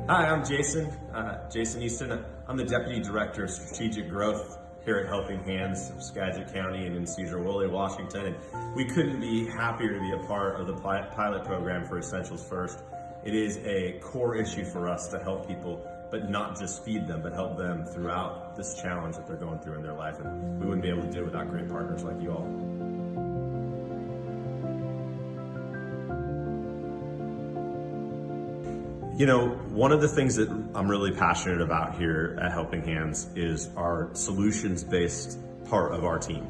Hi, I'm Jason Easton. I'm the Deputy Director of Strategic Growth here at Helping Hands of Skagit County and in Cedar Woolley, Washington. And we couldn't be happier to be a part of the pilot program for Essentials First. It is a core issue for us to help people, but not just feed them, but help them throughout this challenge that they're going through in their life. And we wouldn't be able to do it without great partners like you all. You know, one of the things that I'm really passionate about here at Helping Hands is our solutions-based part of our team.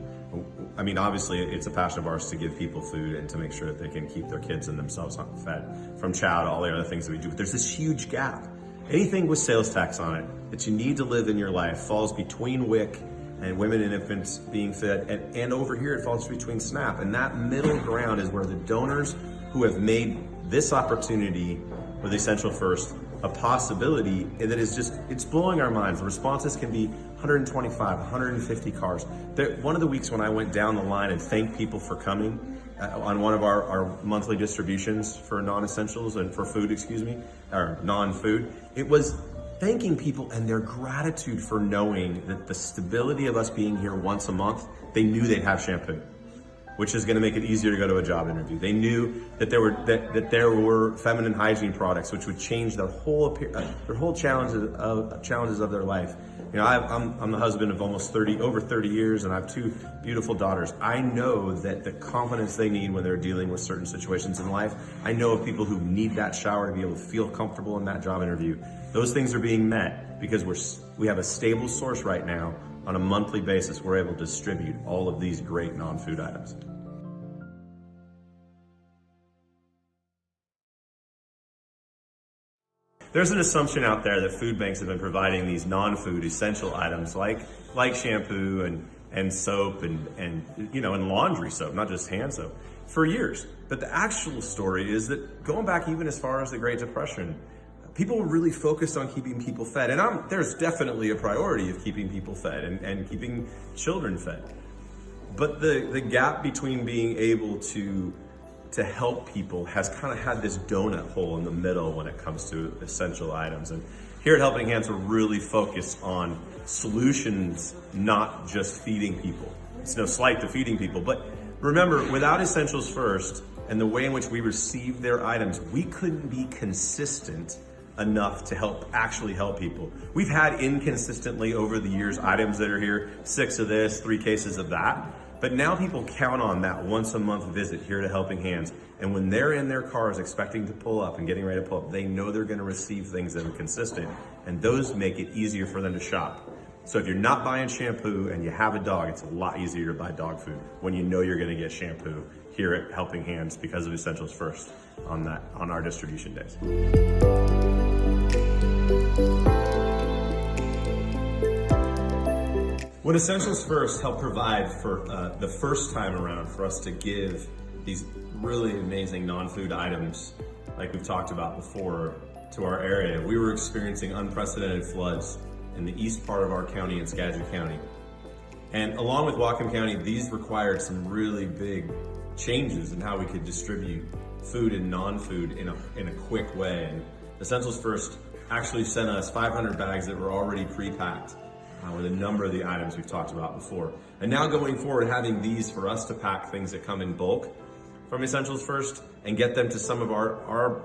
I mean, obviously, it's a passion of ours to give people food and to make sure that they can keep their kids and themselves fed, from chow to all the other things that we do. But there's this huge gap. Anything with sales tax on it that you need to live in your life falls between WIC and women and infants being fed, and over here it falls between SNAP. And that middle ground is where the donors who have made this opportunity with Essential First a possibility that is just, it's blowing our minds. The responses can be 125, 150 cars. One of the weeks when I went down the line and thanked people for coming on one of our monthly distributions for non-essentials and for food, or non-food, it was thanking people and their gratitude for knowing that the stability of us being here once a month, they knew they'd have shampoo, which is going to make it easier to go to a job interview. They knew that there were feminine hygiene products, which would change their whole challenges of their life. You know, I'm the husband of over 30 years, and I have two beautiful daughters. I know that the confidence they need when they're dealing with certain situations in life. I know of people who need that shower to be able to feel comfortable in that job interview. Those things are being met because we have a stable source right now. On a monthly basis, we're able to distribute all of these great non-food items. There's an assumption out there that food banks have been providing these non-food essential items like shampoo and soap and laundry soap, not just hand soap, for years. But the actual story is that going back even as far as the Great Depression, people were really focused on keeping people fed. And there's definitely a priority of keeping people fed and keeping children fed. But the gap between being able to help people has kind of had this donut hole in the middle when it comes to essential items. And here at Helping Hands, we're really focused on solutions, not just feeding people. It's no slight to feeding people, but remember, without Essentials First and the way in which we receive their items, we couldn't be consistent enough to actually help people. We've had inconsistently over the years items that are here, 6 of this, 3 cases of that. But now people count on that once a month visit here to Helping Hands. And when they're in their cars expecting to pull up and getting ready to pull up, they know they're gonna receive things that are consistent. And those make it easier for them to shop. So if you're not buying shampoo and you have a dog, it's a lot easier to buy dog food when you know you're gonna get shampoo here at Helping Hands because of Essentials First on our distribution days. When Essentials First helped provide for the first time around for us to give these really amazing non-food items, like we've talked about before, to our area, we were experiencing unprecedented floods in the east part of our county in Skagit County. And along with Whatcom County, these required some really big changes in how we could distribute food and non-food in a quick way. And Essentials First actually sent us 500 bags that were already pre-packed with a number of the items we've talked about before. And now going forward, having these for us to pack things that come in bulk from Essentials First and get them to some of our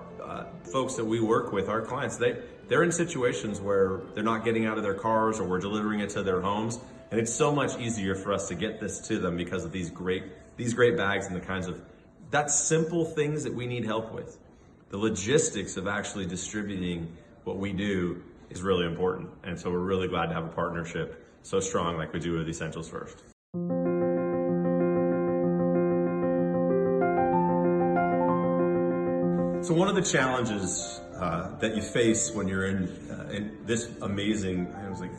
folks that we work with, our clients, they're in situations where they're not getting out of their cars or we're delivering it to their homes. And it's so much easier for us to get this to them because of these great bags and the kinds of, that's simple things that we need help with. The logistics of actually distributing what we do is really important. And so we're really glad to have a partnership so strong like we do with Essentials First. So one of the challenges that you face when you're in this amazing,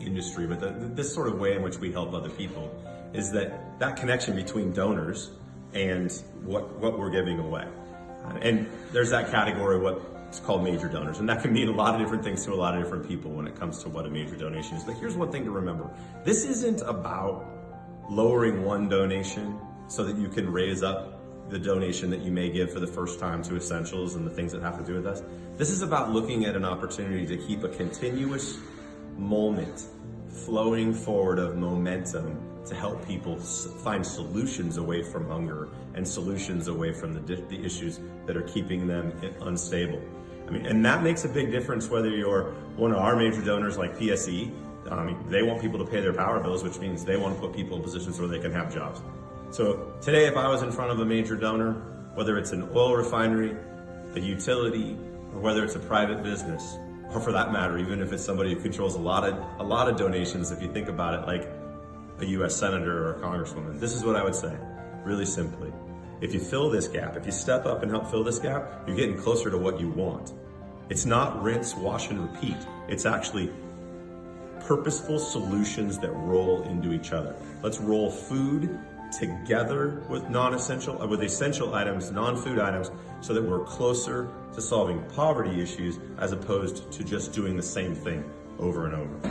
industry, but this sort of way in which we help other people is that connection between donors and what we're giving away. And there's that category, what's called major donors. And that can mean a lot of different things to a lot of different people when it comes to what a major donation is. But here's one thing to remember. This isn't about lowering one donation so that you can raise up the donation that you may give for the first time to essentials and the things that have to do with us. This is about looking at an opportunity to keep a continuous moment flowing forward of momentum to help people find solutions away from hunger and solutions away from the issues that are keeping them unstable. I mean, and that makes a big difference whether you're one of our major donors like PSE. They want people to pay their power bills, which means they want to put people in positions where they can have jobs. So today, if I was in front of a major donor, whether it's an oil refinery, a utility, or whether it's a private business, or for that matter, even if it's somebody who controls a lot of donations, if you think about it, like a US senator or a congresswoman, this is what I would say, really simply. If you fill this gap, if you step up and help fill this gap, you're getting closer to what you want. It's not rinse, wash, and repeat. It's actually purposeful solutions that roll into each other. Let's roll food together with essential items, non-food items, so that we're closer to solving poverty issues as opposed to just doing the same thing over and over.